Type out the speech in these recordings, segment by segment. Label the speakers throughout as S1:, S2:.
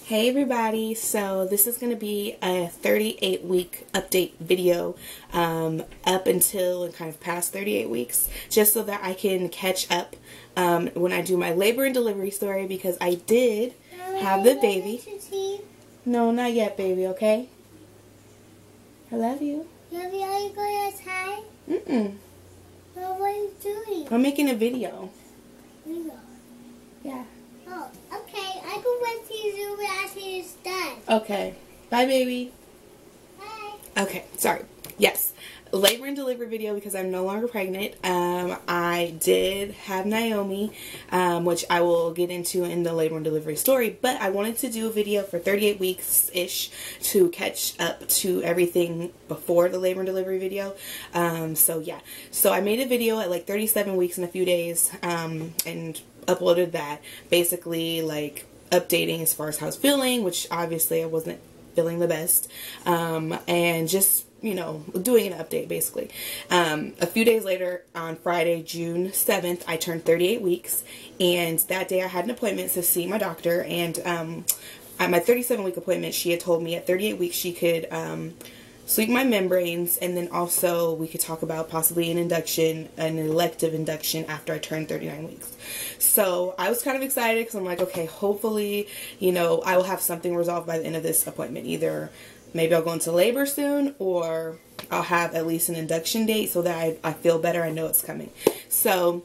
S1: Hey everybody, so this is going to be a 38-week update video up until and kind of past 38 weeks, just so that I can catch up when I do my labor and delivery story, because I did have the baby. No, not yet, baby, okay? I love you.
S2: Love you, are you going outside?
S1: Mm-mm.
S2: Well, what are you doing?
S1: I'm making a video.
S2: Video?
S1: Yeah.
S2: Oh, okay. I can wait till you zoom after it's done.
S1: Okay. Bye, baby.
S2: Bye.
S1: Okay, sorry. Yes. Labor and delivery video because I'm no longer pregnant. I did have Naomi, which I will get into in the labor and delivery story, but I wanted to do a video for 38 weeks-ish to catch up to everything before the labor and delivery video. So yeah. So I made a video at like 37 weeks in a few days, and uploaded that, basically like updating as far as how I was feeling, which obviously I wasn't feeling the best, and just, you know, doing an update basically. A few days later, on Friday, June 7th, I turned 38 weeks, and that day I had an appointment to see my doctor, and at my 37-week appointment, she had told me at 38 weeks she could sweep my membranes, and then also we could talk about possibly an elective induction after I turned 39 weeks. So I was kind of excited because I'm like, okay, hopefully, you know, I will have something resolved by the end of this appointment. Either maybe I'll go into labor soon, or I'll have at least an induction date so that I feel better. I know it's coming. So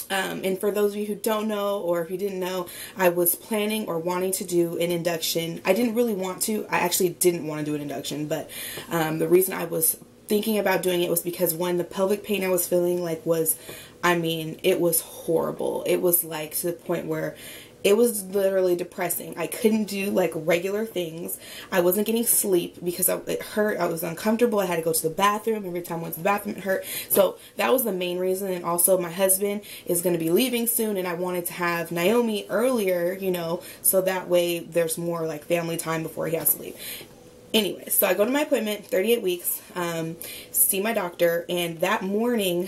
S1: and for those of you who don't know, or if you didn't know, I was planning or wanting to do an induction. I didn't really want to. I actually didn't want to do an induction, but the reason I was thinking about doing it was because when the pelvic pain I was feeling like was, I mean, it was horrible. It was like to the point where it was literally depressing. I couldn't do like regular things. I wasn't getting sleep because it hurt. I was uncomfortable. I had to go to the bathroom. Every time I went to the bathroom, it hurt. So that was the main reason. And also my husband is going to be leaving soon, and I wanted to have Naomi earlier, you know, so that way there's more like family time before he has to leave. Anyway, so I go to my appointment, 38 weeks, see my doctor, and that morning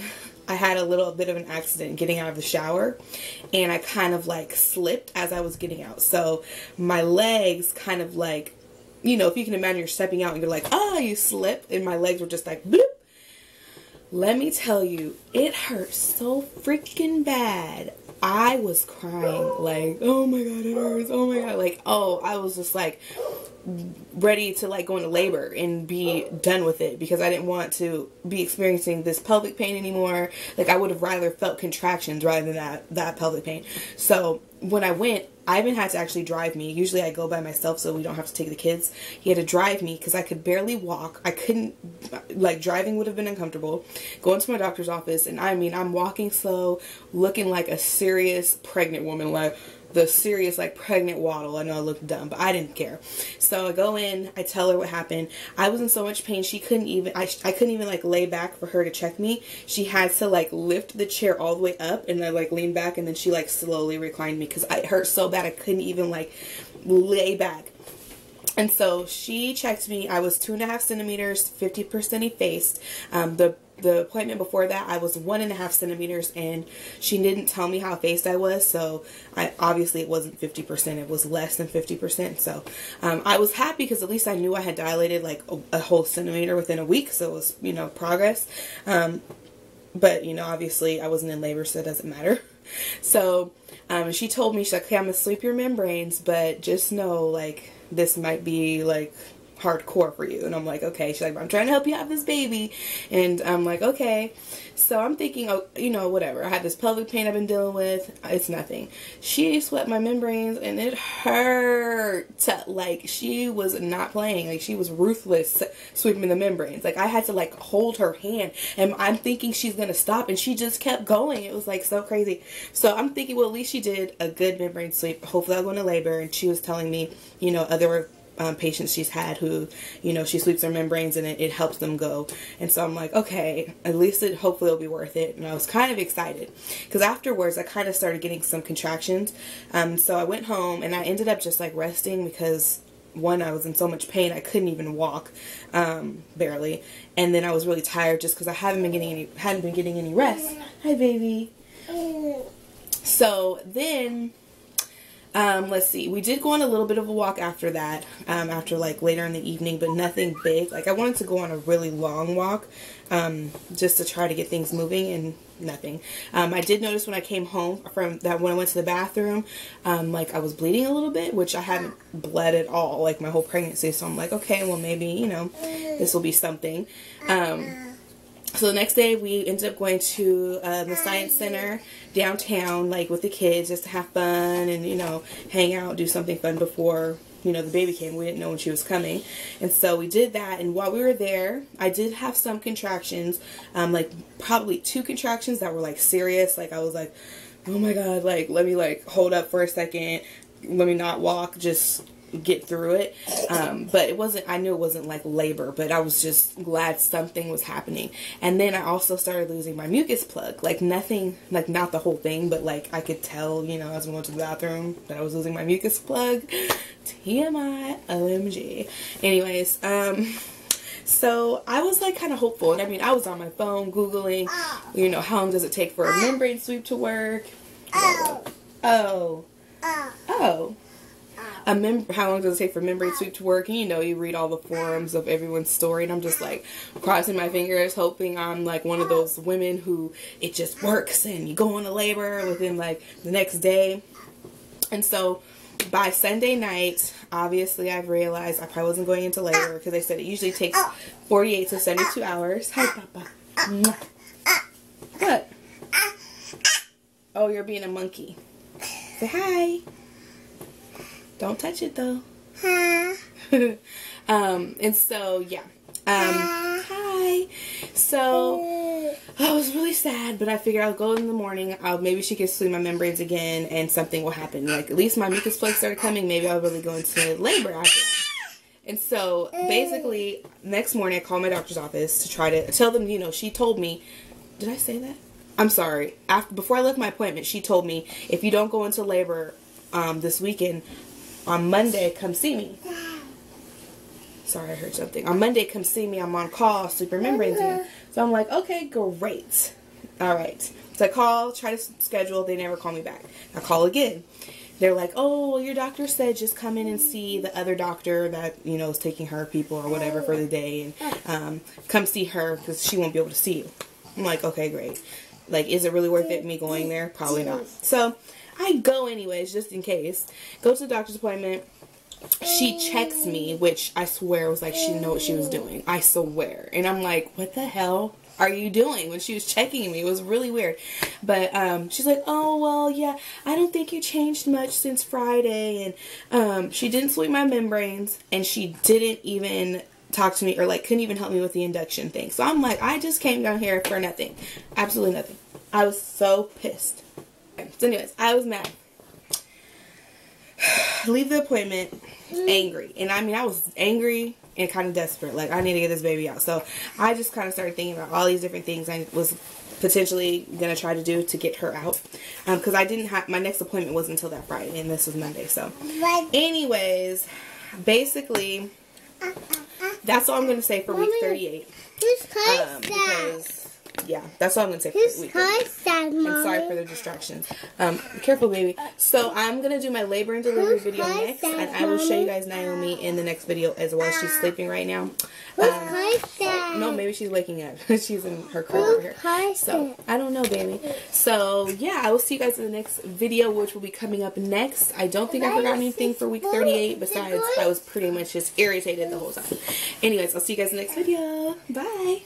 S1: I had a little bit of an accident getting out of the shower, and I kind of like slipped as I was getting out. So my legs kind of like, you know, if you can imagine you're stepping out and you're like, ah, you slip, and my legs were just like, bloop. Let me tell you, it hurt so freaking bad. I was crying like, oh my God, it hurts. Oh my God. Like, oh, I was just like ready to like go into labor and be done with it, because I didn't want to be experiencing this pelvic pain anymore. Like, I would have rather felt contractions rather than that pelvic pain. So when I went, Ivan had to actually drive me. Usually I go by myself so we don't have to take the kids. He had to drive me because I could barely walk. I couldn't, like, driving would have been uncomfortable. Going to my doctor's office, and I mean, I'm walking slow, looking like a serious pregnant woman, like the serious like pregnant waddle. I know I looked dumb, but I didn't care. So I go in, I tell her what happened. I was in so much pain, she couldn't even, I couldn't even like lay back for her to check me. She had to like lift the chair all the way up, and I like leaned back, and then she like slowly reclined me because it hurt so bad I couldn't even like lay back. And so she checked me. I was 2.5 centimeters, 50% effaced. The appointment before that, I was 1.5 centimeters, and she didn't tell me how effaced I was. So obviously it wasn't 50%. It was less than 50%. So I was happy because at least I knew I had dilated like a whole centimeter within a week. So it was, you know, progress. But, you know, obviously I wasn't in labor, so it doesn't matter. So she told me, she's like, okay, I'm going to sweep your membranes, but just know, like, this might be like hardcore for you. And I'm like, okay. She's like, I'm trying to help you have this baby. And I'm like, okay. So I'm thinking, oh, you know, whatever. I had this pelvic pain I've been dealing with. It's nothing. She swept my membranes, and it hurt. Like, she was not playing. Like, she was ruthless sweeping the membranes. Like, I had to like hold her hand, and I'm thinking she's gonna stop, and she just kept going. It was like so crazy. So I'm thinking, well, at least she did a good membrane sweep. Hopefully I'll go into labor. And she was telling me, you know, other patients she's had who, you know, she sweeps their membranes and it helps them go. And so I'm like, okay, at least hopefully it'll be worth it. And I was kind of excited because afterwards I kind of started getting some contractions. So I went home, and I ended up just like resting because, one, I was in so much pain I couldn't even walk, barely, and then I was really tired just because I hadn't been getting any rest. Hi, baby. So then Let's see. We did go on a little bit of a walk after that, after like later in the evening, but nothing big. Like I wanted to go on a really long walk, just to try to get things moving, and nothing. I did notice when I came home from that, when I went to the bathroom, like I was bleeding a little bit, which I haven't bled at all like my whole pregnancy. So I'm like, okay, well maybe, you know, this will be something. So the next day we ended up going to the science center downtown, like with the kids, just to have fun and, you know, hang out, do something fun before, you know, the baby came. We didn't know when she was coming. And so we did that. And while we were there, I did have some contractions, like probably 2 contractions that were like serious. Like I was like, oh my God, like let me like hold up for a second. Let me not walk, just get through it. But it wasn't, I knew it wasn't like labor, but I was just glad something was happening. And then I also started losing my mucus plug, like nothing, like not the whole thing, but like I could tell, you know, as we went to the bathroom that I was losing my mucus plug. TMI, OMG. Anyways, so I was like kind of hopeful, and I mean I was on my phone Googling, you know, how long does it take for a membrane sweep to work? How long does it take for membrane sweep to work? And you know, you read all the forums of everyone's story, and I'm just like crossing my fingers, hoping I'm like one of those women who it just works and you go into labor within like the next day. And so by Sunday night, obviously I've realized I probably wasn't going into labor, because they said it usually takes 48 to 72 hours. Hi, Papa. What? Oh, you're being a monkey. Say hi. Don't touch it though. And so yeah. Hi. So I was really sad, but I figured I'll go in the morning. Maybe she can sweep my membranes again, and something will happen. Like at least my mucus plugs started coming. Maybe I'll really go into labor after that. And so basically, next morning I called my doctor's office to try to tell them. You know, she told me. Did I say that? I'm sorry. Before I left my appointment, she told me if you don't go into labor this weekend, on Monday, come see me. Sorry, I heard something. On Monday, come see me. I'm on call, sleeper membranes again. So I'm like, okay, great. All right. So I call, try to schedule. They never call me back. I call again. They're like, oh, well, your doctor said just come in and see the other doctor that, you know, is taking her people or whatever for the day. And come see her because she won't be able to see you. I'm like, okay, great. Like, is it really worth it me going there? Probably not. So I go anyways, just in case. Go to the doctor's appointment. She checks me, which I swear was like she didn't know what she was doing. I swear. And I'm like, what the hell are you doing? When she was checking me, it was really weird. But she's like, oh, well, yeah, I don't think you changed much since Friday. And she didn't sweep my membranes, and she didn't even talk to me, or like couldn't even help me with the induction thing. So I'm like, I just came down here for nothing. Absolutely nothing. I was so pissed. So anyways, I was mad. Leave the appointment angry. And I mean, I was angry and kind of desperate. Like, I need to get this baby out. So I just kind of started thinking about all these different things I was potentially going to try to do to get her out. Because I didn't have, my next appointment wasn't until that Friday, and this was Monday. So anyways, basically, that's all I'm going to say for week 38. Because yeah, that's all I'm going to say for week 38. I'm sorry for the distractions. Careful, baby. So I'm going to do my labor and delivery video next, and I will show you guys Naomi in the next video as well. She's sleeping right now. No, maybe she's waking up. She's in her crib over here. So I don't know, baby. So yeah, I will see you guys in the next video, which will be coming up next. I don't think I forgot anything for week 38 besides I was pretty much just irritated the whole time. Anyways, I'll see you guys in the next video. Bye.